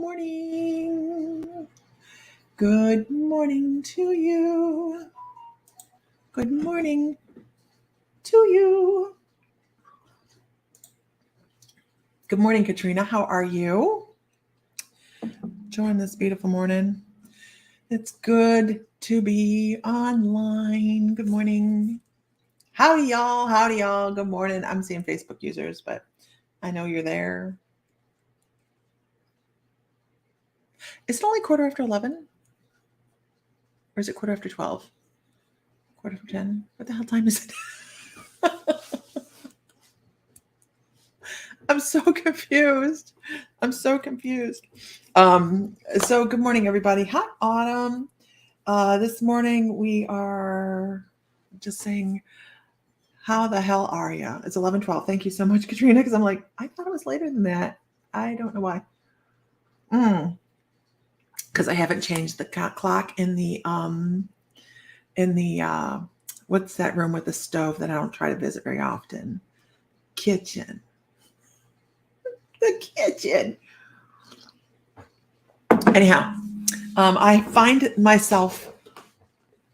morning. Good morning to you. Good morning to you. Good morning, Katrina. How are you? Join this beautiful morning. It's good to be online. Good morning. Howdy, y'all. Howdy, y'all. Good morning. I'm seeing Facebook users, but I know you're there. Is it only 11:15? Or is it 12:15? 10:15? What the hell time is it? I'm so confused. So good morning, everybody. Hi, Autumn. This morning we are just saying, how the hell are you? It's 11:12. Thank you so much, Katrina, because I'm like, I thought it was later than that. I don't know why. Because I haven't changed the clock in the what's that room with the stove that I don't try to visit very often? Kitchen. The kitchen. Anyhow, I find myself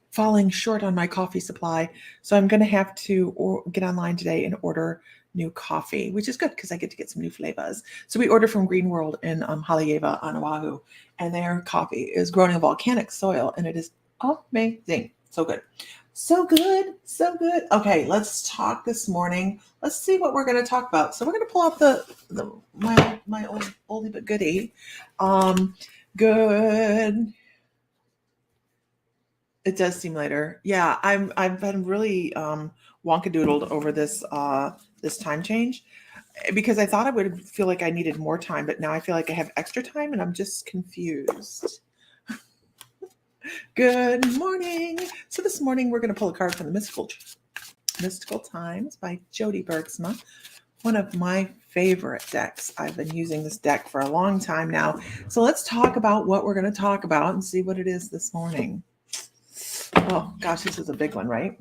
falling short on my coffee supply, so I'm going to have to get online today and order new coffee, which is good because I get to get some new flavors. So we order from Green World in Haleiwa on Oahu, and their coffee is grown in volcanic soil, and it is amazing. So good. So good. So good. Okay, let's talk this morning. Let's see what we're going to talk about. So we're going to pull out my old oldie but goodie. Good. It does seem later. Yeah, I've been really wonkadoodled over this this time change because I thought I would feel like I needed more time, but now I feel like I have extra time and I'm just confused. Good morning. So this morning we're going to pull a card from the Mystical Times by Jody Bergsma. One of my favorite decks. I've been using this deck for a long time now. So let's talk about what we're going to talk about and see what it is this morning. Oh gosh, this is a big one, right?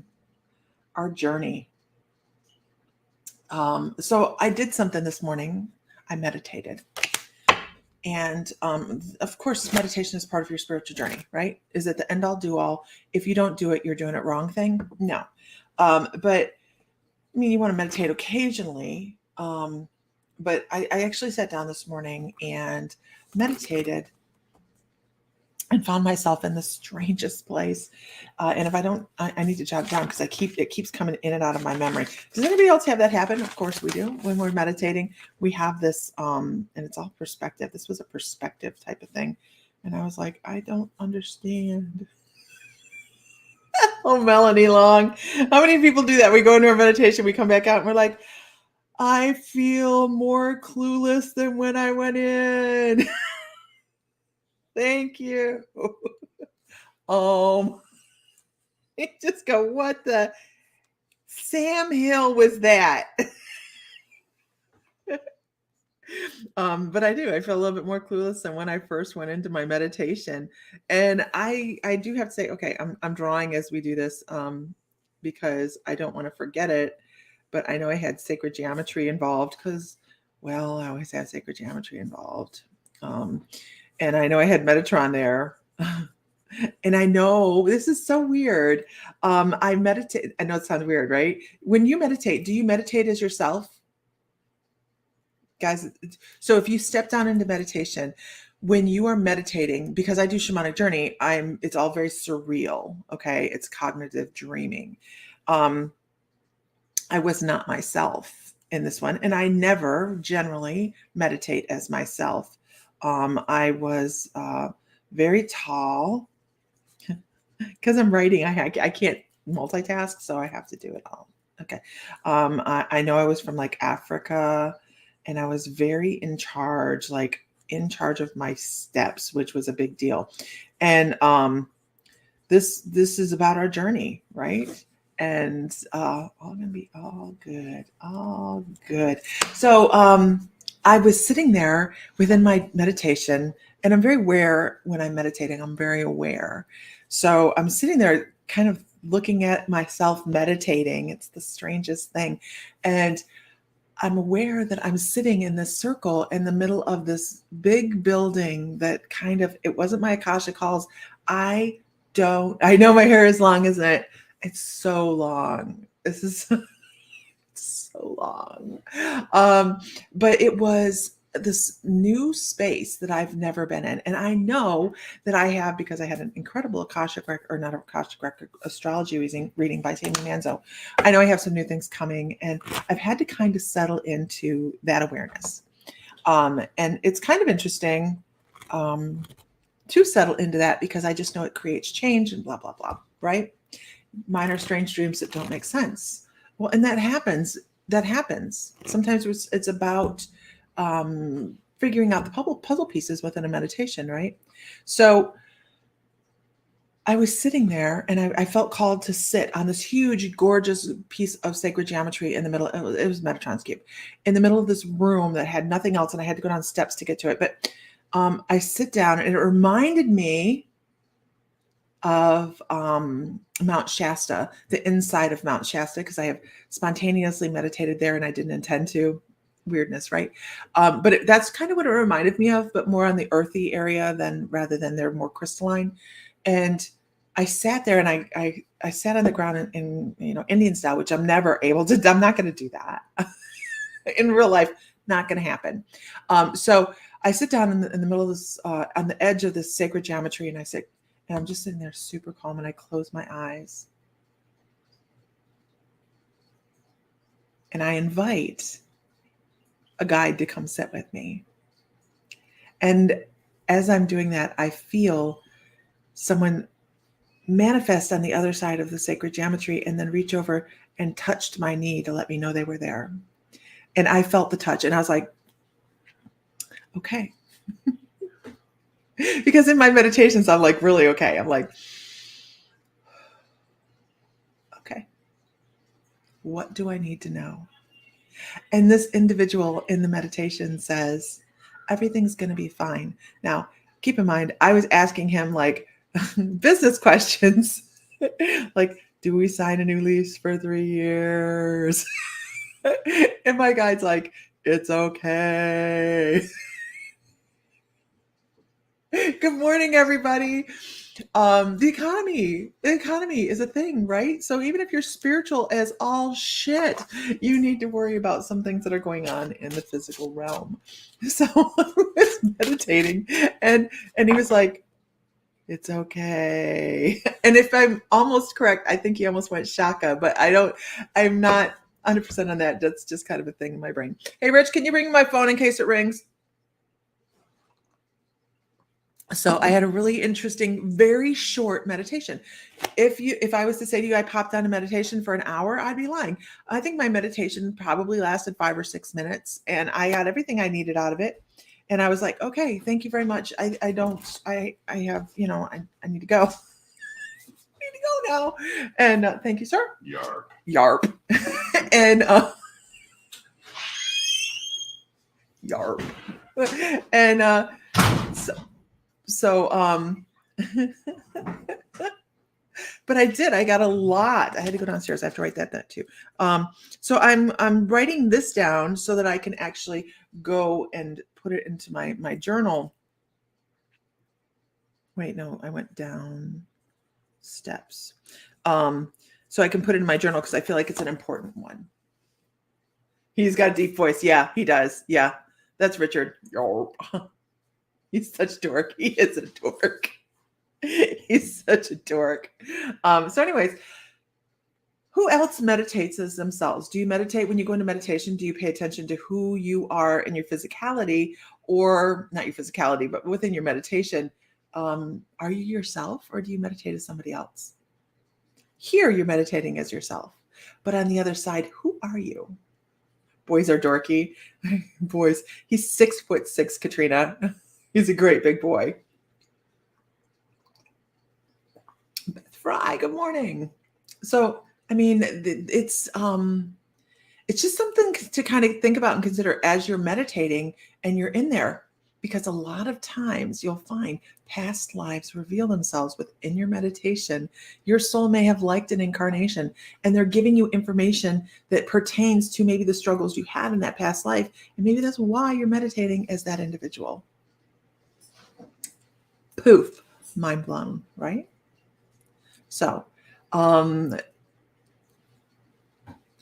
Our journey. So I did something this morning. I meditated. And of course, meditation is part of your spiritual journey, right? Is it the end all do all? If you don't do it, you're doing it wrong thing? No. But I mean, you want to meditate occasionally. But I actually sat down this morning and meditated and found myself in the strangest place. And if I don't, I need to jot it down because it keeps coming in and out of my memory. Does anybody else have that happen? Of course we do. When we're meditating, we have this, and it's all perspective. This was a perspective type of thing. And I was like, I don't understand. Oh, Melanie Long. How many people do that? We go into our meditation, we come back out and we're like, I feel more clueless than when I went in. Thank you. Just go, what the Sam Hill was that? But I do. I feel a little bit more clueless than when I first went into my meditation. And I do have to say, okay, I'm drawing as we do this because I don't want to forget it. But I know I had sacred geometry involved because, well, I always have sacred geometry involved. And I know I had Metatron there. And I know this is so weird. I meditate. I know it sounds weird, right? When you meditate, do you meditate as yourself? Guys, so if you step down into meditation, when you are meditating, because I do shamanic journey, it's all very surreal. Okay. It's cognitive dreaming. I was not myself in this one, and I never generally meditate as myself. I was very tall because I'm writing. I can't multitask, so I have to do it all. Okay. I know I was from like Africa, and I was very in charge of my steps, which was a big deal. And this is about our journey, right? And all gonna be all good. So I was sitting there within my meditation, and I'm very aware when I'm meditating. I'm very aware. So I'm sitting there, kind of looking at myself meditating. It's the strangest thing, and I'm aware that I'm sitting in this circle in the middle of this big building that kind of, it wasn't my Akashic calls. I know my hair is long, isn't it? It's so long. This is so long. But it was this new space that I've never been in. And I know that I have, because I had an incredible Akashic record, or not Akashic record, astrology reading by Tammy Manzo. I know I have some new things coming, and I've had to kind of settle into that awareness. And it's kind of interesting to settle into that, because I just know it creates change and blah, blah, blah, right? Mine are strange dreams that don't make sense. Well, and that happens. Sometimes it's about figuring out the puzzle pieces within a meditation, right? So I was sitting there, and I felt called to sit on this huge, gorgeous piece of sacred geometry in the middle. It was Metatron's cube in the middle of this room that had nothing else, and I had to go down steps to get to it. But I sit down, and it reminded me of Mount Shasta, the inside of Mount Shasta, because I have spontaneously meditated there, and I didn't intend to. Weirdness, right? But that's kind of what it reminded me of, but more on the earthy area rather than they're more crystalline. And I sat there, and I sat on the ground in Indian style, which I'm never able to. I'm not going to do that in real life. Not going to happen. So I sit down in the middle of this, on the edge of this sacred geometry, and I'm just sitting there super calm, and I close my eyes, and I invite a guide to come sit with me. And as I'm doing that, I feel someone manifest on the other side of the sacred geometry, and then reach over and touched my knee to let me know they were there. And I felt the touch, and I was like, okay. Because in my meditations, I'm like, really okay. I'm like, okay, what do I need to know? And this individual in the meditation says, everything's going to be fine. Now, keep in mind, I was asking him like business questions, like, do we sign a new lease for 3 years? And my guide's like, it's okay. Good morning, everybody. The economy is a thing, right? So even if you're spiritual as all shit, you need to worry about some things that are going on in the physical realm. So I was meditating, and he was like, it's okay. And if I'm almost correct, I think he almost went shaka, but I'm not 100% on that. That's just kind of a thing in my brain. Hey, Rich, can you bring my phone in case it rings? So I had a really interesting, very short meditation. If I was to say to you, I popped on a meditation for an hour, I'd be lying. I think my meditation probably lasted 5 or 6 minutes, and I got everything I needed out of it. And I was like, okay, thank you very much. I have, I need to go. I need to go now. And thank you, sir. Yarp. And yarp. And so but I got a lot. I had to go downstairs. I have to write that too. So I'm writing this down so that I can actually go and put it into my journal. Wait, no, I went down steps. So I can put it in my journal because I feel like it's an important one. He's got a deep voice. Yeah, he does. Yeah, that's Richard. He's such a dork. He is a dork. He's such a dork. So anyways, who else meditates as themselves? Do you meditate when you go into meditation? Do you pay attention to who you are in your physicality, or not your physicality, but within your meditation? Are you yourself, or do you meditate as somebody else? Here you're meditating as yourself, but on the other side, who are you? Boys are dorky. Boys. He's 6'6", Katrina. He's a great big boy. Beth Fry, good morning. So, I mean, it's just something to kind of think about and consider as you're meditating and you're in there. Because a lot of times you'll find past lives reveal themselves within your meditation. Your soul may have liked an incarnation, and they're giving you information that pertains to maybe the struggles you had in that past life. And maybe that's why you're meditating as that individual. Poof, mind blown, right? So,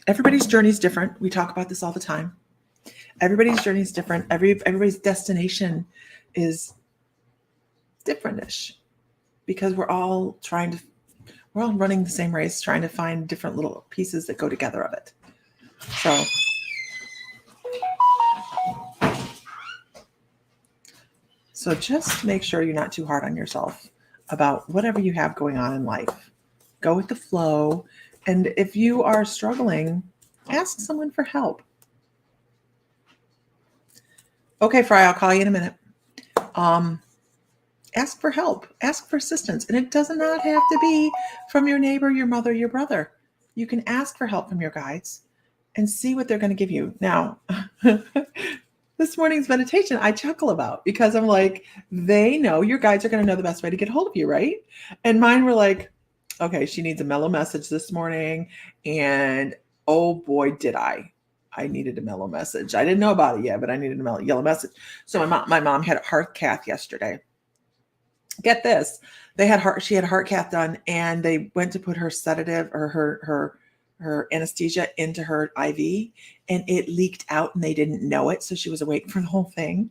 everybody's journey is different. We talk about this all the time. Everybody's journey is different. Everybody's destination is different-ish, because we're all running the same race, trying to find different little pieces that go together of it. So just make sure you're not too hard on yourself about whatever you have going on in life. Go with the flow. And if you are struggling, ask someone for help. Okay, Fry, I'll call you in a minute. Ask for help. Ask for assistance. And it does not have to be from your neighbor, your mother, your brother. You can ask for help from your guides and see what they're going to give you. Now, this morning's meditation, I chuckle about, because I'm like, they know, your guides are going to know the best way to get hold of you, right? And mine were like, okay, she needs a mellow message this morning. And oh boy, did I needed a mellow message. I didn't know about it yet, but I needed a yellow message. So my mom had a heart cath yesterday. Get this. She had a heart cath done, and they went to put her sedative or her anesthesia into her IV, and it leaked out and they didn't know it. So she was awake for the whole thing.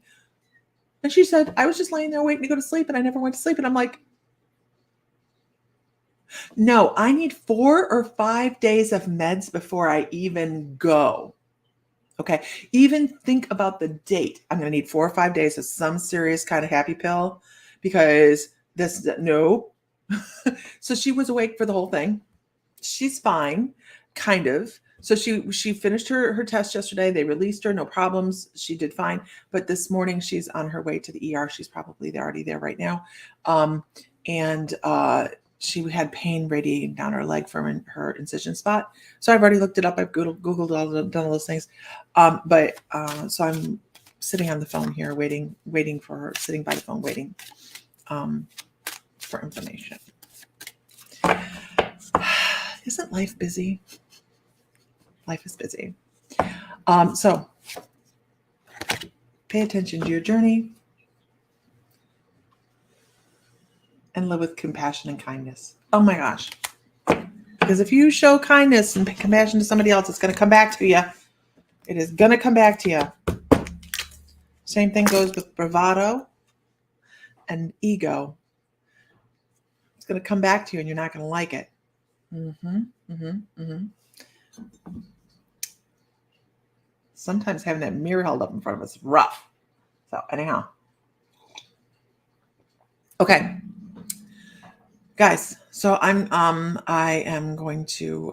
And she said, I was just laying there waiting to go to sleep, and I never went to sleep. And I'm like, no, I need 4 or 5 days of meds before I even go. Okay. Even think about the date. I'm going to need 4 or 5 days of some serious kind of happy pill, because no. So she was awake for the whole thing. She's fine, kind of. So she finished her test yesterday. They released her, no problems. She did fine. But this morning she's on her way to the ER. She's probably already there right now. She had pain radiating down her leg from her incision spot. So I've already looked it up. I've Googled done all those things. So I'm sitting on the phone here, waiting for her, sitting by the phone, waiting for information. Isn't life busy? Life is busy. So pay attention to your journey and live with compassion and kindness. Oh my gosh. Because if you show kindness and compassion to somebody else, it's going to come back to you. It is going to come back to you. Same thing goes with bravado and ego. It's going to come back to you, and you're not going to like it. Sometimes having that mirror held up in front of us is rough. So anyhow. Okay. Guys, so I am going to,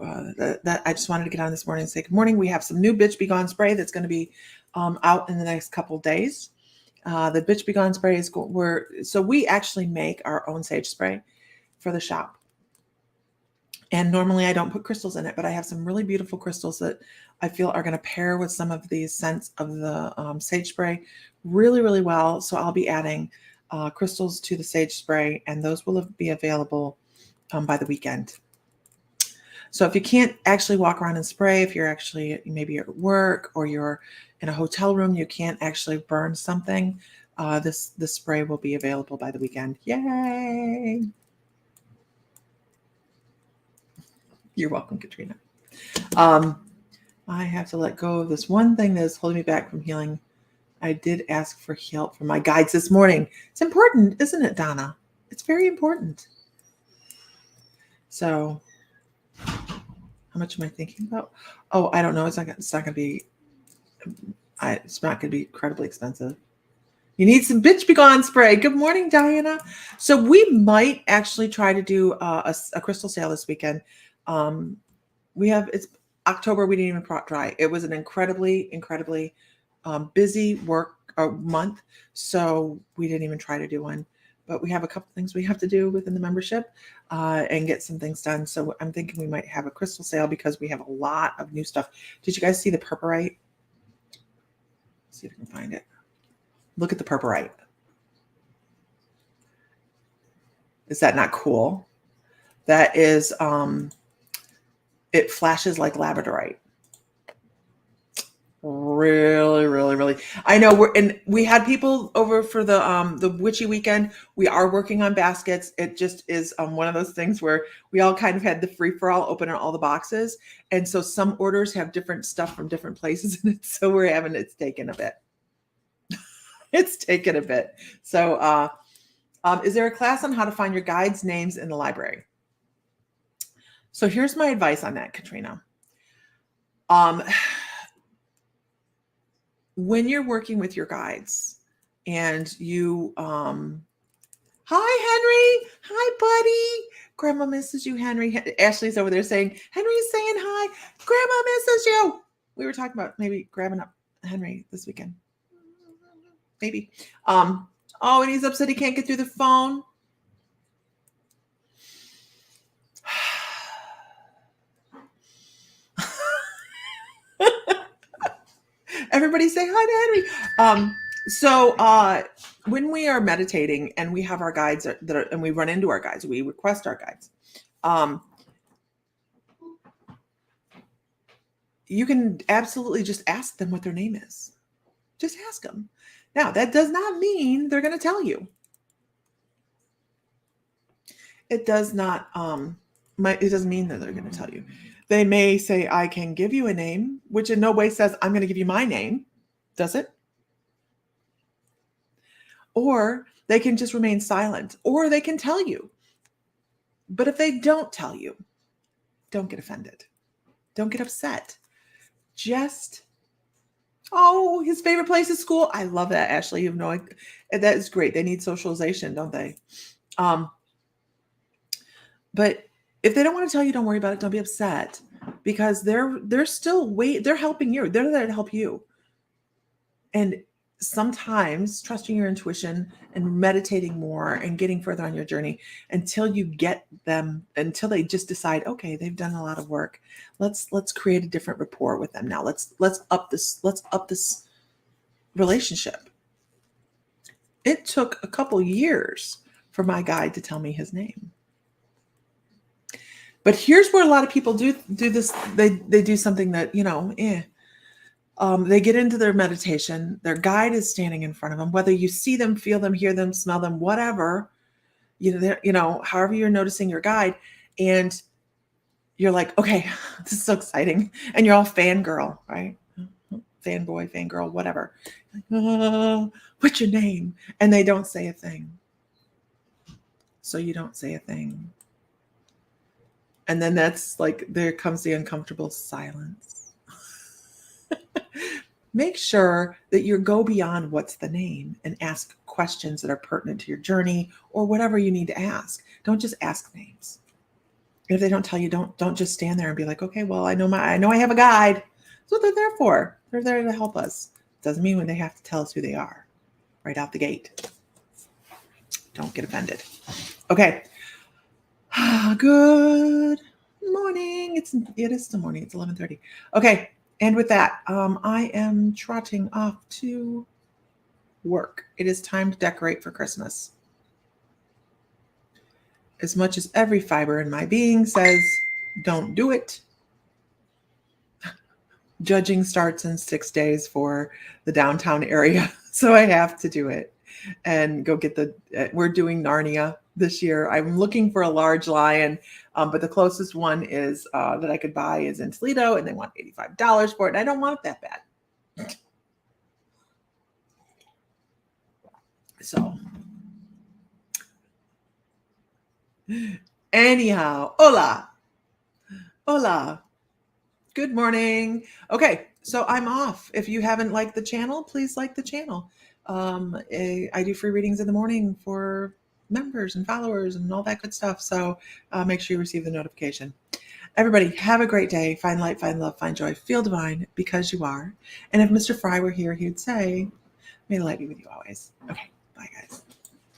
I just wanted to get on this morning and say good morning. We have some new Bitch Be Gone spray that's going to be out in the next couple of days. The Bitch Be Gone spray is so we actually make our own sage spray for the shop. And normally I don't put crystals in it, but I have some really beautiful crystals that I feel are going to pair with some of these scents of the sage spray really, really well. So I'll be adding crystals to the sage spray, and those will be available by the weekend. So if you can't actually walk around and spray, if you're actually maybe at work or you're in a hotel room, you can't actually burn something, this spray will be available by the weekend. Yay! You're welcome, Katrina. I have to let go of this one thing that is holding me back from healing. I did ask for help from my guides this morning. It's important, isn't it, Donna? It's very important. So, how much am I thinking about? Oh, I don't know. It's not going to be incredibly expensive. You need some Bitch Be Gone spray. Good morning, Diana. So we might actually try to do a crystal sale this weekend. It's October. We didn't even try. It was an incredibly busy work month, so we didn't even try to do one. But we have a couple things we have to do within the membership and get some things done. So I'm thinking we might have a crystal sale because we have a lot of new stuff. Did you guys see the purpurite? Let's see if I can find it. Look at the purpurite. Is that not cool? That is, it flashes like labradorite. Really, really, really. I know we had people over for the witchy weekend. We are working on baskets. It just is one of those things where we all kind of had the free for all, open all the boxes, and so some orders have different stuff from different places in it. So we're having it's taken a bit. It's taken a bit. So, is there a class on how to find your guides' names in the library? So here's my advice on that, Katrina. When you're working with your guides and you, hi, Henry. Hi, buddy. Grandma misses you, Henry. Ashley's over there saying, Henry's saying hi. Grandma misses you. We were talking about maybe grabbing up Henry this weekend. Maybe. Oh, and he's upset he can't get through the phone. Everybody say hi to Henry. So when we are meditating and we have our guides and we run into our guides, we request our guides. You can absolutely just ask them what their name is. Just ask them. Now, that does not mean they're going to tell you. It does not, it doesn't mean that they're going to tell you. They may say, I can give you a name, which in no way says I'm going to give you my name. Does it? Or they can just remain silent, or they can tell you. But if they don't tell you, don't get offended. Don't get upset. Just, oh, his favorite place is school. I love that, Ashley. You have no idea. That is great. They need socialization, don't they? But if they don't want to tell you, don't worry about it. Don't be upset, because they're still they're helping you. They're there to help you. And sometimes trusting your intuition and meditating more and getting further on your journey until you get them, until they just decide, okay, they've done a lot of work. Let's create a different rapport with them now. Let's up this relationship. It took a couple years for my guide to tell me his name. But here's where a lot of people do this. They do something that, they get into their meditation. Their guide is standing in front of them, whether you see them, feel them, hear them, smell them, whatever, however you're noticing your guide, and you're like, okay, this is so exciting. And you're all fangirl, right? Fanboy, fangirl, whatever. Like, oh, what's your name? And they don't say a thing. So you don't say a thing. And then that's like, there comes the uncomfortable silence. Make sure that you go beyond what's the name and ask questions that are pertinent to your journey or whatever you need to ask. Don't just ask names. If they don't tell you, don't just stand there and be like, okay, well, I know I have a guide. That's what they're there for. They're there to help us. Doesn't mean when they have to tell us who they are right out the gate. Don't get offended. Okay. Good morning. It is still morning. It's 11:30. Okay. And with that, I am trotting off to work. It is time to decorate for Christmas. As much as every fiber in my being says, don't do it. Judging starts in 6 days for the downtown area. So I have to do it and go get we're doing Narnia this year. I'm looking for a large lion, but the closest one is that I could buy is in Toledo, and they want $85 for it. And I don't want it that bad. So anyhow, hola. Good morning. Okay, so I'm off. If you haven't liked the channel, please like the channel. I do free readings in the morning for members and followers and all that good stuff. So make sure you receive the notification. Everybody, have a great day. Find light, find love, find joy, feel divine because you are. And if Mr. Fry were here, he would say, may the light be with you always. Okay, bye guys.